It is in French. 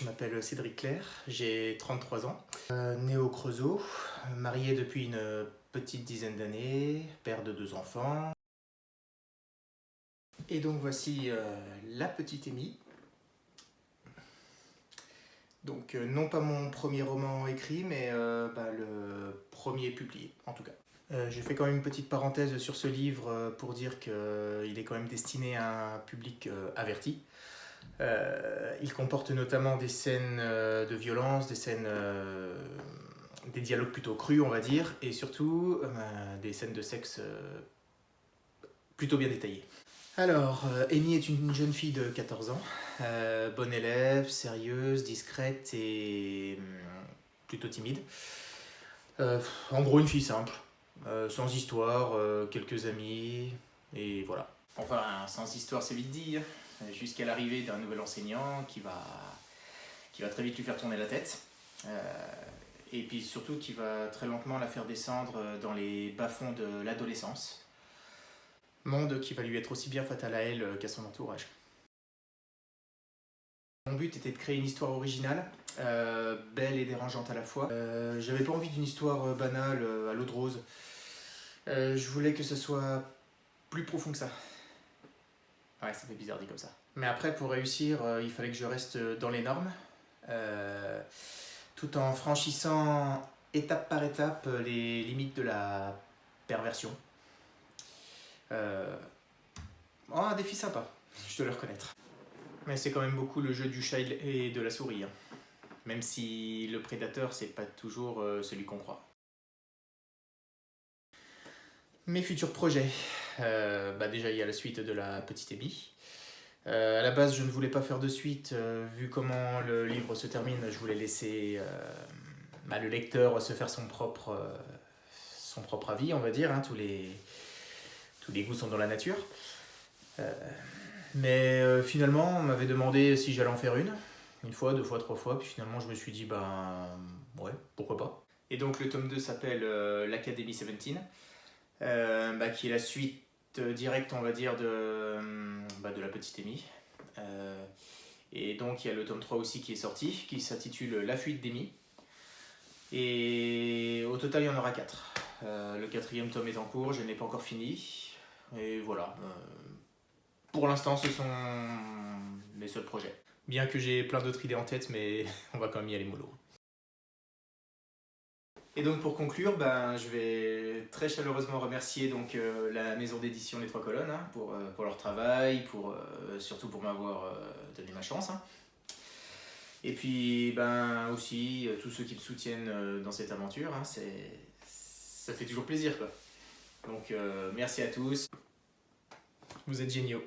Je m'appelle Cédric Clerc, j'ai 33 ans, né au Creusot, marié depuis une petite dizaine d'années, père de 2 enfants. Et donc voici la petite Amy. Donc non pas mon premier roman écrit, mais le premier publié en tout cas. J'ai fait quand même une petite parenthèse sur ce livre pour dire qu'il est quand même destiné à un public averti. Il comporte notamment des scènes de violence, des dialogues plutôt crus on va dire, et surtout des scènes de sexe plutôt bien détaillées. Alors, Amy est une jeune fille de 14 ans, bonne élève, sérieuse, discrète et plutôt timide. En gros une fille simple, sans histoire, quelques amis, et voilà. Enfin, sans histoire c'est vite dit, jusqu'à l'arrivée d'un nouvel enseignant qui va très vite lui faire tourner la tête. Et puis surtout qui va très lentement la faire descendre dans les bas-fonds de l'adolescence. Monde qui va lui être aussi bien fatal à elle qu'à son entourage. Mon but était de créer une histoire originale, belle et dérangeante à la fois. J'avais pas envie d'une histoire banale à l'eau de rose. Je voulais que ce soit plus profond que ça. Ouais, ça fait bizarre dit comme ça. Mais après, pour réussir, il fallait que je reste dans les normes, tout en franchissant étape par étape les limites de la perversion. Un défi sympa, je dois le reconnaître. Mais c'est quand même beaucoup le jeu du chat et de la souris, hein. Même si le prédateur, c'est pas toujours celui qu'on croit. Mes futurs projets. Déjà, il y a la suite de la petite Amy. À la base, je ne voulais pas faire de suite, vu comment le livre se termine, je voulais laisser le lecteur se faire son propre avis, on va dire, hein. Tous les goûts sont dans la nature. Mais finalement, on m'avait demandé si j'allais en faire une fois, 2 fois, 3 fois, puis finalement je me suis dit, ouais, pourquoi pas. Et donc le tome 2 s'appelle l'Academy 17, qui est la suite directe, on va dire, de la petite Amy. Et donc il y a le tome 3 aussi qui est sorti, qui s'intitule La fuite d'Amy. Et au total, il y en aura 4. Le 4e tome est en cours, je ne l'ai pas encore fini. Et voilà. Pour l'instant, ce sont mes seuls projets. Bien que j'ai plein d'autres idées en tête, mais on va quand même y aller mollo. Et donc pour conclure, je vais très chaleureusement remercier donc, la maison d'édition Les Trois Colonnes, hein, pour leur travail, surtout pour m'avoir donné ma chance, hein. Et puis aussi tous ceux qui me soutiennent dans cette aventure, hein, ça fait toujours plaisir quoi. Donc merci à tous, vous êtes géniaux.